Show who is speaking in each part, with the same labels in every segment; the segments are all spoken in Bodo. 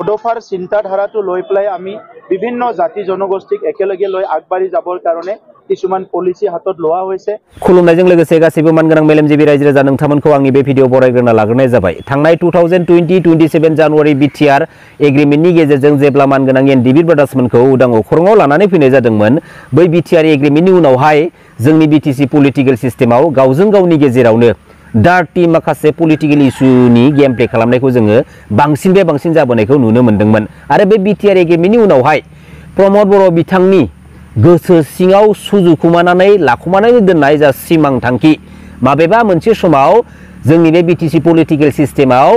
Speaker 1: বড়োফাৰ চিন্তাধাৰাটো লৈ পেলাই আমি বিভিন্ন জাতি জনগোষ্ঠীক একেলগে লৈ আগবাঢ়ি যাবৰ কাৰণে কিছুমান পলিসি হাতত লোৱা হৈছে।
Speaker 2: खुलुमनायजों लोगोसे गासैबो मानगोनां मेलेमजिबि रायजो राजा नोंथांमोनखौ आंनि बे भिडिअ बरायग्रोना लाग्रोनाय जाबाय। थांनाय 2020-27 जानुवारि बिटिआर एग्रिमेन्टनि गेजेरजों जेब्ला मानगोनां एनडिबि ब्रादार्समोनखौ उदां अखराङाव लानानै फैनाय जादोंमोन, बै बिटिआर एग्रिमेन्टनि उनावहाय जोंनि बिटिसि पलिटिकेल सिस्टेमाव गावजों गावनि गेजेरावनो डार्टी माखासे पलिटिकल इस्यूनि गेम प्ले खालामनायखौ जोङो बांसिन जाबोनायखौ नुनो मोन्दोंमोन। आरो बे बिटिआर एग्रिमेन्टनि उनावहाय प्रमद बर' बिथांनि गोसो सिङाव सुजुखुमानानै लाखुमानानै दोननाय जा सिमां थांखि, माबेबा मोनसे समाव जोंनि बे बिटिसि पलिटिकल सिस्टेमाव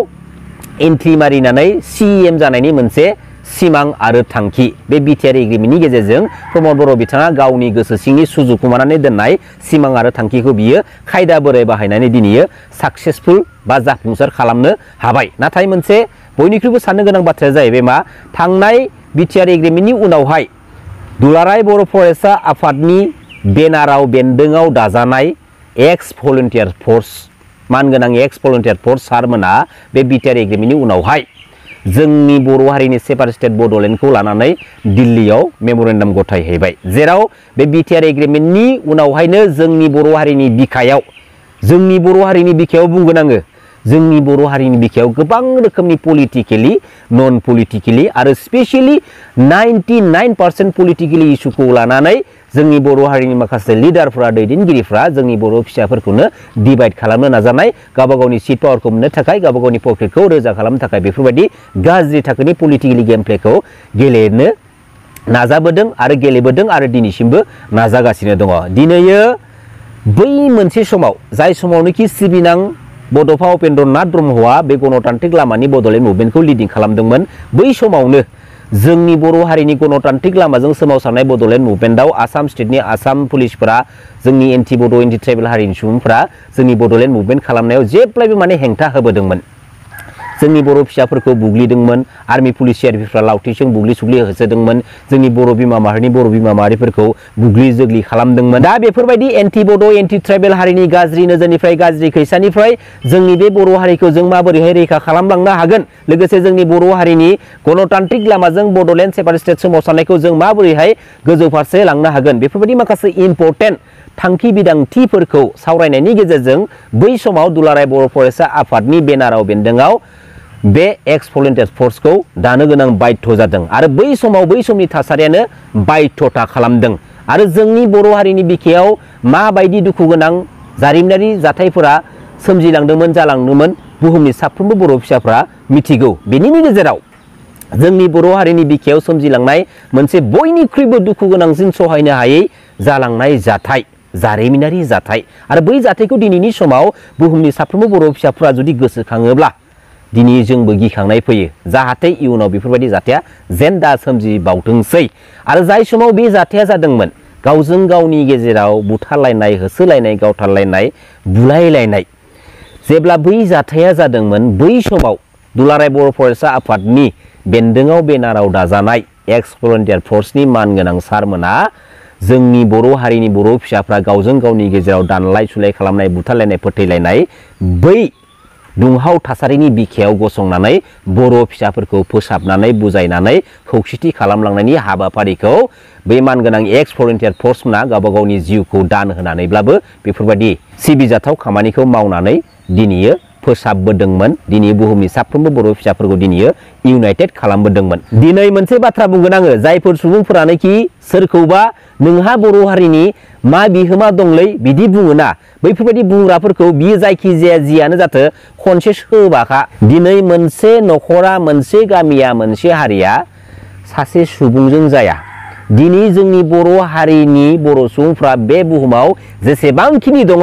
Speaker 2: एन्ट्रि मारिनानै सिएम जानायनि मोनसे सिमां आरो थांखि, बे बिटिआर एग्रिमेन्टनि गेजेरजों प्रमद बर' बिथाङा गावनि गोसो सिंनि सुजुखुमानानै दोननाय सिमां आरो थांखिखौ बियो खायदा बोराय बाहायनानै दिनैयो साक्सेसफुल बा जाफुंसार खालामनो हाबाय। नाथाय मोनसे बयनिख्रुइबो साननो गोनां बाथ्राया जाहैबाय मा, थांनाय बिटिआर एग्रिमेन्टनि उनावहाय दुलाराय बर' फरायसा आफादनि बेनाराव बेन्दोङाव दाजानाय एक्स भलन्टियार फर्स, मानगोनां एक्स भलन्टियार फर्स सारमोना बे बिटिआर एग्रिमेन्टनि उनावहाय जोंनि बर' हारिनि सेपारेट स्टेट बड'लेण्डखौ लानानै दिल्लीयाव मेमरेन्डाम गथायहैबाय, जेराव बे बिटिआर एग्रिमेन्टनि उनावहायनो जोंनि बर' हारिनि बिखायाव बुंगोन आङो, जोंनि बर' हारिनि बिखायाव गोबां रोखोमनि पलिटिकेलि नन पलिटिकेलि आरो स्पेशली 99% पलिटिकेलि इस्यूखौ लानानै जोंनि बर' हारिनि माखासे लिडारफ्रा, दैदेनगिरिफ्रा जोंनि बर' फिसाफोरखौनो डिभाइड खालामनो नाजानाय, गावबा गावनि सीट पावारखौ मोननो थाखाय, गावबा गावनि पकेटखौ रोजा खालामनो थाखाय बेफोरबायदि गाज्रि थाखोनि पलिटिकेलि गेम प्लेखौ गेलेनो नाजाबोदों आरो गेलेबोदों आरो दिनैसिमबो नाजागासिनो दङ। दिनैयो बै मोनसे समाव, जाय समावनोखि सिबिनां बड'फा उपेन्द्र नाथ ब्रह्मआ बे गणतान्त्रिक लामानि बड'लेण्ड मुभमेन्टखौ लिडिं खालामदोंमोन, बै समावनो जोंनि बर' हारिनि गणतान्त्रिक लामाजों सोमावसारनाय बड'लेण्ड मुभमेन्टआव आसाम स्टेटनि आसाम पुलिसफोरा, जोंनि एन्टि बड' एन्टि ट्राइबेल हारिनि सुबुंफोरा जोंनि बड'लेण्ड मुभमेन्ट खालामनायाव जेब्लायबो माने हेंथा होबोदोंमोन। जोंनि बर' फिसाफोरखौ बुग्लिदोंमोन, आर्मि पुलिस सिआरपिफ्रा लावथिजों बुग्लि सुग्लि होसोदोंमोन, जोंनि बर' बिमा माहारिफोरखौ बुग्लि जोग्लि खालामदोंमोन। दा बेफोरबायदि एन्टि बड' एन्टि ट्राइबेल हारिनि गाज्रि नोजोरनिफ्राय, गाज्रि खैसानिफ्राय जोंनि बे बर' हारिखौ जों माबोरैहाय रैखा खालामलांनो हागोन, लोगोसे जोंनि बर' हारिनि गणतान्त्रिक लामाजों बड'लेण्ड सेपारेट स्टेट सोमावसारनायखौ जों माबोरैहाय गोजौ फारसे लांनो हागोन, बेफोरबायदि माखासे इम्परटेन्ट थांखि बिदांथिफोरखौ सावरायनायनि गेजेरजों बै समाव दुलाराय बर' फरायसा आफादनि बेनाराव बेन्दोङाव बे एक्स भलन्टियार फर्सखौ दानो गोनां बाध्य जादों आरो बै समाव बै समनि थासारियानो बाध्यता खालामदों। आरो जोंनि बर' हारिनि बिखायाव माबायदि दुखु गोनां जारिमिनारि जाथायफोरा सोमजिलांदोंमोन, जालांदोंमोन, बुहुमनि साफ्रोमबो बर' फिसाफ्रा मिथिगौ। बेनिनो गेजेराव जोंनि बर' हारिनि बिखायाव सोमजिलांनाय मोनसे बयनिख्रुइबो दुखु गोनांसिन सहायनो हायै जालांनाय जाथाय, जारिमिनारि जाथाय, आरो बै जाथायखौ दिनैनि समाव बुहुमनि साफ्रोमबो बर' फिसाफ्रा जुदि गोसोखाङोब्ला दिनै जोंबो गिखांनाय फैयो, जाहाथे इयुनाव बेफोरबायदि जाथाया जेन दा सोमजिबावथोंसै। आरो जाय समाव बे जाथाया जादोंमोन, गावजों गावनि गेजेराव बुथारलायनाय, होसोलायनाय, गावथारलायनाय, बुलायलायनाय, जेब्ला बै जाथाया जादोंमोन, बै समाव दुलाराय बर' फरायसा आफादनि बेन्दोङाव बेनाराव दाजानाय एक्स भलन्टियार फर्सनि मानगोनां सारमोना जोंनि बर' हारिनि बर' फिसाफ्रा गावजों गावनि गेजेराव दानलाय सुलाय खालामनाय, बुथारलायनाय, फोथैलायनाय बै दुंहाव थासारिनि बिखायाव गसंनानै बर' फिसाफोरखौ फोसाबनानै बुजायनानै खौसेथि खालामलांनायनि हाबाफारिखौ बै मानगोनां एक्स भलन्टियार फर्समोना गावबा गावनि जिउखौ दान होनानैब्लाबो बेफोरबायदि सिबिजाथाव खामानिखौ मावनानै दिनैयो फोसाबबोदोंमोन, दिनै बुहुमनि साफ्रोमबो बर' फिसाफोरखौ दिनैयो इउनाइटेड खालामबोदोंमोन। दिनै मोनसे बाथ्रा बुंगोन आङो, जायफोर सुबुंफोरानोखि सोरखौबा नोंहा बर' हारिनि मा बिहोमा दंलै बिदि बुङोना, बैफोरबायदि बुंग्राफोरखौ बियो जायखिजाया जियानो जाथो खनसे सोबाखा। दिनै मोनसे न'खरा, मोनसे गामिया, मोनसे हारिया सासे सुबुंजों जाया। दिनै जोंनि बर' हारिनि बर' सुबुंफ्रा बे बुहुमाव जेसेबांखिनि दङ,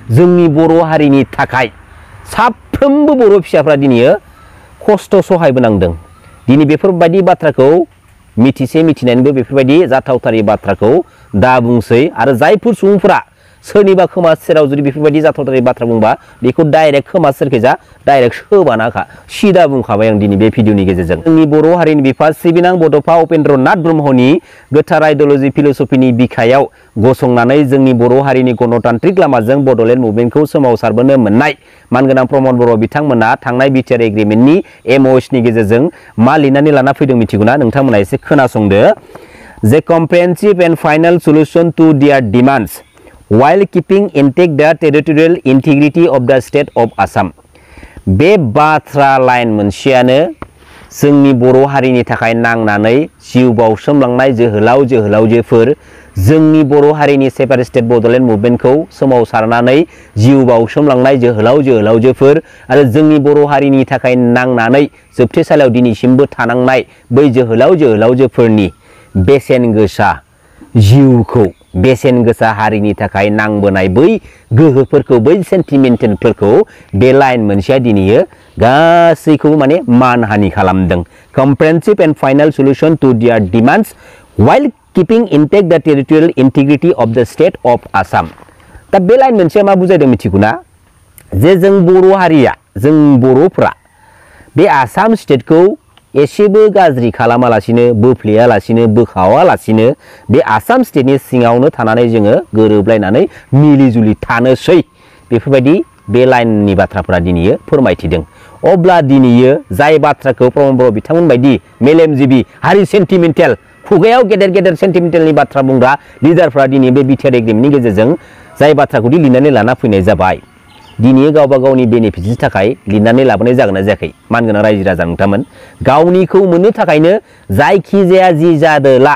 Speaker 2: जोंनि बर' हारिनि थाखाय साफ्रोमबो बर' फिसाफ्रा दिनैयो खस्थ' सहायबोनांदों। दिनै बेफोरबायदि बाथ्राखौ मिथिसे मिथिनानैबो बेफोरबायदि जाथावथारि बाथ्राखौ दा बुंसै। आरो जायफोर सुबुंफोरा सोरनिबा खोमा सेराव जुदि बेफोरबायदि जाथावथारै बाथ्रा बुंबा बेखौ डाइरेक्ट खोमा सेरखैजा डाइरेक्ट सोबानाखा सिदा बुंखाबाय आं दिनै बे भिडिअनि गेजेरजों जोंनि बर' हारिनि बिफा सिबिनां बड'फा उपेन्द्र नाथ ब्रह्मनि गोथार आइडिअल'जि फिल'सफिनि बिखायाव गसंनानै जोंनि बर' हारिनि गणतान्त्रिक लामाजों बड'लेण्ड मुभमेन्टखौ सोमावसारबोनो मोननाय मानगोनां प्रमद बर' बिथांमोना थांनाय बिटिआर एग्रिमेन्टनि एमअएसनि गेजेरजों मा लिरनानै लाना फैदों मिथिगौना नोंथांमोना एसे खोनासंदो जे comprehensive and final solution to their demands while keeping intact the territorial integrity of the state of Assam बे बाथ्रा लाइन मोनसेयानो जोंनि बर' हारिनि थाखाय नांनानै जिउ बावसोमलांनाय जोहोलाव जोहोलावजोफोर जोंनि बर' हारिनि सेपारेट स्टेट बड'लेण्ड मुभमेन्टखौ सोमावसारनानै जिउ बावसोमलांनाय जोहोलाव जोहोलावजोफोर आरो जोंनि बर' हारिनि थाखाय नांनानै जोबथेसालियाव दिनैसिमबो थानांनाय बै जोहोलाव जोहोलावजोफोरनि बेसेन गोसा जिउखौ बेसेन गोसा हारिनि थाखाय नांबोनाय बै गोहोफोरखौ बै सेन्टिमेन्टेलफोरखौ बे लाइन मोनसेया दिनैयो गासैखौबो माने मानहानि खालामदों comprehensive and final solution to their demands while keeping intact the territorial integrity of the state of Assam दा बे लाइन मोनसेया मा बुजायदों मिथिगौना जे जों बर' हारिया जों बर'फ्रा बे आसाम स्टेटखौ एसेबो गाज्रि खालामालासिनो बोफ्लेयालासिनो बोखावालासिनो बे आसाम स्टेटनि सिङावनो थानानै जोङो गोरोबलायनानै मिलिजुलि थानोसै बेफोरबायदि बे लाइननि बाथ्राफोरा दिनैयो फोरमायथिदों अब्ला दिनैयो जाय बाथ्राखौ प्रमद बर' बिथांमोन बायदि मेलेमजिबि हारि सेन्टिमेन्टेल खुगायाव गेदेर गेदेर सेन्टिमेन्टेलनि बाथ्रा बुंग्रा लिडारफ्रा दिनै बे बिटिआर एग्रिमेन्टनि गेजेरजों जाय बाथ्राखौ लिरनानै लाना फैनाय जाबाय दिनै गावबा गावनि बेनिफिटनि थाखाय लिरनानै लाबोनाय जागोन ना जायाखै मानगोनां रायजो राजा नोंथांमोन गावनिखौ मोननो थाखायनो जायखिजाया जि जादोला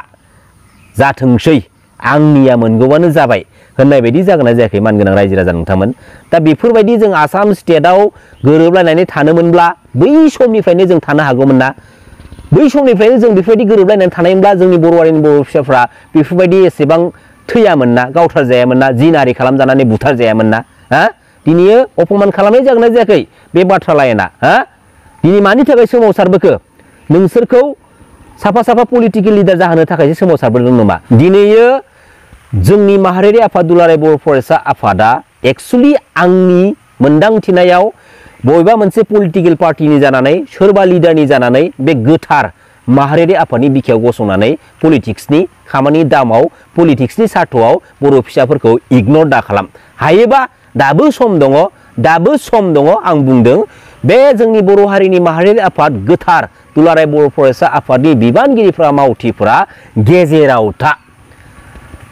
Speaker 2: जाथोंसै आंनिया मोनगौबानो जाबाय होननाय बायदि जागोन ना जायाखै मानगोनां रायजो राजा नोंथांमोन दा बेफोरबायदि जों आसाम स्टेटआव गोरोबलायनानै थानो मोनब्ला बै समनिफ्रायनो जों थानो हागौमोन ना बै समनिफ्रायनो जों बेफोरबायदि गोरोबलायनानै थानायमोनब्ला जोंनि बर' हारिनि बर' फिसाफ्रा बेफोरबायदि एसेबां थैयामोन ना गावथार जायामोन ना जिनाहारि खालामजानानै बुथार जायामोन ना हा दिनै अपमान खालामनाय जागोन ना जायाखै बे बाथ्रा लाइना हा दिनै मानि थाखाय सोमावसारबोखो नोंसोरखौ साफा साफा पलिटिकेल लिडार जाहोनो थाखायसो सोमावसारबोदों नामा दिनैयो जोंनि माहारियारि आफाद दुलाराय बर' फरायसा आफादा एक्चुअली आंनि मोनदांथिनायाव बबेबा मोनसे पलिटिकेल पार्टिनि जानानै सोरबा लिडारनि जानानै बे गोथार माहारियारि आफादनि बिखायाव गसंनानै पलिटिक्सनि खामानि दामाव पलिटिक्सनि सार्थआव बर' फिसाफोरखौ इगनर दा खालाम हायोबा दाबो सम दङ आं बुंदों बे जोंनि बर' हारिनि माहारियारि आफाद गोथार दुलाराय बर' फरायसा आफादनि बिबानगिरिफ्रा मावथिफ्रा गेजेराव था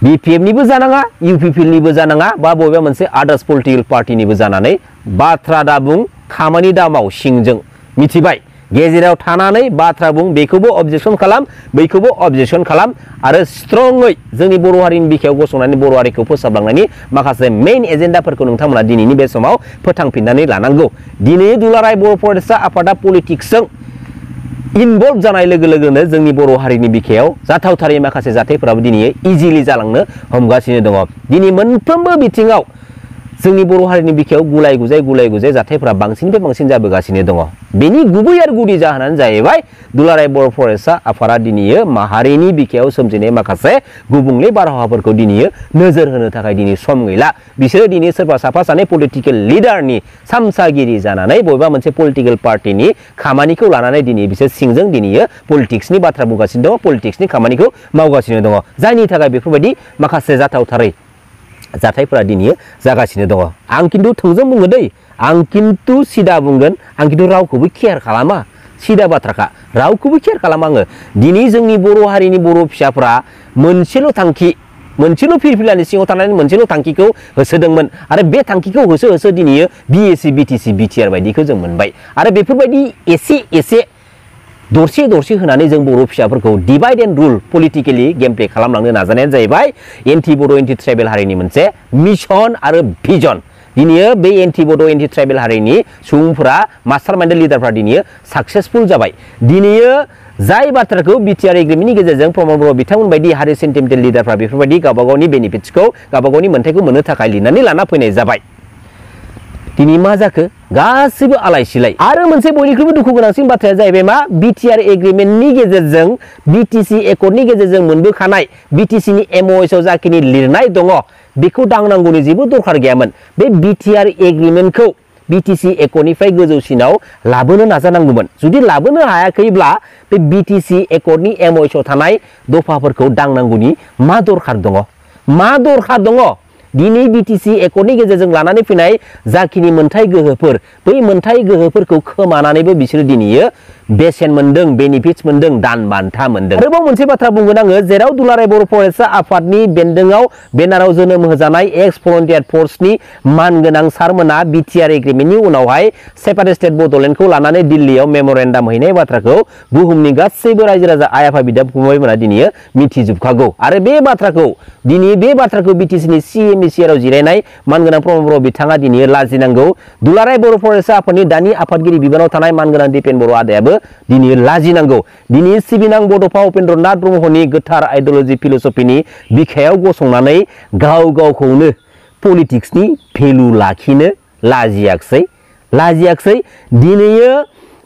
Speaker 2: बिपिएफनिबो जानाङा इउपिपिएलनिबो जानाङा बा बबेबा मोनसे आदार्स पलिटिकेल पार्टिनिबो जानानै बाथ्रा दा बुं खामानि दामाव सिंजों मिथिबाय गेजेराव थानानै बाथ्रा बुं बेखौबो अबजेक्सन खालाम बैखौबो अबजेक्सन खालाम आरो स्ट्रङै जोंनि बर' हारिनि बिखायाव गसंनानै बर' हारिखौ फोसाबलांनायनि माखासे मेइन एजेन्डाफोरखौ नोंथांमोना दिनैनि बे समाव फोथांफिननानै लानांगौ दिनै दुलाराय बर' फरायसा आफादा पलिटिक्सजों इनभल्व जानाय लोगो लोगोनो जोंनि बर' हारिनि बिखायाव जाथावथारै माखासे जाथायफोराबो दिनै इजिलि जालांनो हमगासिनो दङ दिनै मोनफ्रोमबो बिथिङाव जोंनि बर' हारिनि बिखायाव गुलाय गुजाय जाथायफोरा बांसिननिफ्राय बांसिन जाबोगासिनो दङ बेनि गुबै आरो गुदि जाहोनानो जाहैबाय दुलाराय बर' फरायसा आफादा दिनैयो माहारिनि बिखायाव सोमजिनाय माखासे गुबुंले बारहावाफोरखौ दिनैयो नोजोर होनो थाखाय दिनै सम गैला बिसोरो दिनै सोरबा साफा सानै पलिटिकेल लिडारनि सामसागिरि जानानै बबेबा मोनसे पलिटिकेल पार्टिनि खामानिखौ लानानै दिनै बिसोर सिंजों दिनैयो पलिटिक्सनि बाथ्रा बुंगासिनो दङ पलिटिक्सनि खामानिखौ मावगासिनो दङ जायनि थाखाय बेफोरबायदि माखासे जाथावथारै जाथायफोरा दिनै जागासिनो दङ आं खिन्थु थोंजों बुङो दै आं खिन्थु सिदा बुंगोन आं खिन्थु रावखौबो केयार खालामा सिदा बाथ्राखा रावखौबो केयार खालामा आङो दिनै जोंनि बर' हारिनि बर' फिसाफ्रा मोनसेल' थांखि मोनसेल' फिरफिलानि सिङाव थानानै मोनसेल' थांखिखौ होसोदोंमोन आरो बे थांखिखौ होसो दिनैयो बिएसि बिटिसि बिटिआर बायदिखौ जों मोनबाय आरो बेफोरबायदि एसे दरसे होनानै जों बर' फिसाफोरखौ divide and rule politically game play खालामलांनो नाजानायानो जाहैबाय एन्टि बर' एन्टि ट्राइबेल हारिनि मोनसे मिशन आरो भिजन दिनैयो बे एन्टि बड' एन्टि ट्राइबेल हारिनि सुबुंफोरा मास्टार माइन्डेड लिडारफ्रा दिनैयो साक्सेसफुल जाबाय दिनैयो जाय बाथ्राखौ बिटिआर एग्रिमेन्टनि गेजेरजों प्रमद बर' बिथांमोन बायदि हारि सेन्टिमेन्टेल लिडारफ्रा बेफोरबायदि गावबा गावनि बेनिफिट्सखौ गावबा गावनि मोन्थायखौ मोननो थाखाय लिरनानै लाना फैनाय जाबाय दिनै मा जाखो गासिबो आलाय सिलाय आरो मोनसे बयनिख्रुइबो दुखु गोनांसिन बाथ्राया जाहैबाय मा बिटिआर एग्रिमेन्टनि गेजेरजों बिटिसि एकर्डनि गेजेरजों मोनबोखानाय बिटिसिनि एमअएसआव जाखिनि लिरनाय दङ बेखौ दांनांगौनि जेबो दरखार गैयामोन बे बिटिआर एग्रिमेन्टखौ बिटिसि एकर्डनिफ्राय गोजौसिनाव लाबोनो नाजानांगौमोन जुदि लाबोनो हायाखैब्ला बे बिटिसि एकर्डनि एमओएसआव थानाय दफाफोरखौ दांनांगौनि मा दरखार दङ दिनै बिटिसि एकर्डनि गेजेरजों लानानै फैनाय जाखिनि मोनथाय गोहोफोर बै मोनथाय गोहोफोरखौ खोमानानैबो बिसोरो दिनैयो बेसेन मोनदों बेनिफिट्स मोनदों दान बान्था मोनदों आरोबाव मोनसे बाथ्रा बुंगोन आङो जेराव दुलाराय बर' फरायसा आफादनि बेन्दोंआव बेनाराव जोनोम होजानाय एक्स भलन्टियार फर्सनि मानगोनां सारमोना बिटिआर एग्रिमेन्टनि उनावहाय सेपारेट स्टेट बड'लेण्डखौ लानानै दिल्लीयाव मेमरेन्डाम हैनाय बाथ्राखौ बुहुमनि गासैबो रायजो राजा आइ आफा बिदा फंबायमोना दिनै मिथिजोबखागौ आरो बे बाथ्राखौ बिटिसिनि सिएमइसिआरआव जिरायनाय मानगोनां प्रमद बर' बिथाङा दिनै लाजिनांगौ दुलाराय बर' फरायसा आफादनि दानि आफादगिरि बिबानाव थानाय मानगोनां दिपेन बर' आदायाबो दिनै लाजिनांगौ दिनै सिबिनां बड'फा उपेन्द्र नाथ ब्रह्मनि गोथार आइडिय'लजि फिलसफिनि बिखायाव गसंनानै गावखौनो पलिटिक्सनि भेलु लाखिनो लाजियाखसै दिनैयो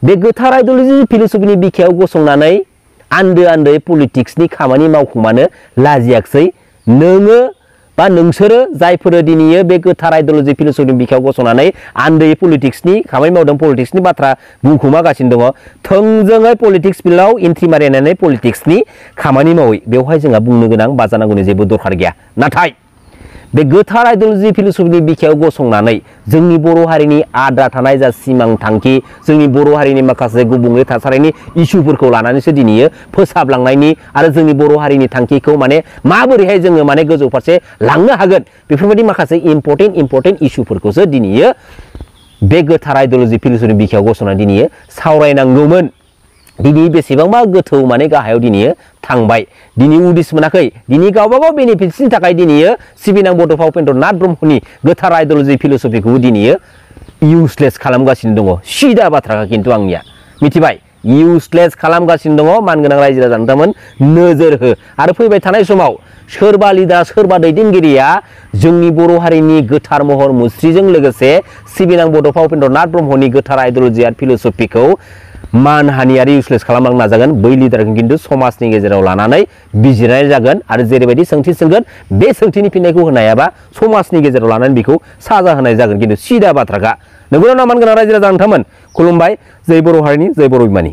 Speaker 2: बे गोथार आइडिय'लजि फिलसफिनि बिखायाव गसंनानै आन्दो पलिटिक्सनि खामानि मावखुमानो लाजियाखसै नोङो बा नोंसोरो जायफोर दिनैयो बे गोथार आइडिय'लजि फिलसफिनि बिखायाव गसंनानै आन्दोयै पलिटिक्सनि खामानि मावदों पलिटिक्सनि बाथ्रा बुंखुमागासिनो दङ थोंजोङै पलिटिक्स फिल्डआव एन्ट्रि मारिनानै पलिटिक्सनि खामानि मावै बेवहाय जोंहा बुंनो गोनां बाजानांगौनि जेबो दरखार गैया नाथाय बे गोथार आइडिय'लजि फिलसफिनि बिखायाव गसंनानै जोंनि बर' हारिनि आद्रा थानाय जा सिमां थांखि जोंनि बर' हारिनि माखासे गुबुंले थासारिनि इस्युफोरखौ लानानैसो दिनैयो फोसाबलांनायनि आरो जोंनि बर' हारिनि थांखिखौ माने माबोरैहाय जोङो माने गोजौ फारसे लांनो हागोन बेफोरबायदि माखासे इम्परटेन्ट इस्युफोरखौसो दिनैयो बे गोथार आइडिय'लजि फिलसफिनि बिखायाव गसंनानै दिनैयो सावरायनांगौमोन दिनै बेसेबांबा गोथौ माने गाहायाव दिनैयो थांबाय दिनै उदिस मोनाखै दिनै गावबागाव बेनिफिट्सनि थाखाय दिनैयो सिबिनां बड'फा उपेन्द्र नाथ ब्रह्मनि गोथार आइडिय'लजि फिलसफिखौबो दिनैयो इउसलेस खालामगासिनो दङ सिदा बाथ्राखा खिन्थु आंनिया मिथिबाय इउसलेस खालामगासिनो दङ मानगोनां रायजो राजा नोंथांमोन नोजोर हो आरो फैबाय थानाय समाव सोरबा लिडार सोरबा दैदेनगिरिया जोंनि बर' हारिनि गोथार महर मुस्रिजों लोगोसे सिबिनां बड'फा उपेन्द्र नाथ ब्रह्मनि गोथार आइडिय'लजि आरो फिलसफिखौ मानहानि आरो इउसलेस खालामनो नाजागोन बै लिडारखौ खिन्थु समाजनि गेजेराव लानानै बिजिरनाय जागोन आरो जेरैबायदि सोंथि सोंगोन बे सोंथिनि फिननायखौ होनो हायाबा समाजनि गेजेराव लानानै बेखौ साजा होनाय जागोन खिन्थु सिदा बाथ्राखा नंगौना नङा मानगोनां रायजो राजा नोंथांमोन खुलुमबाय जै बर' हारिनि जै बर' बिमानि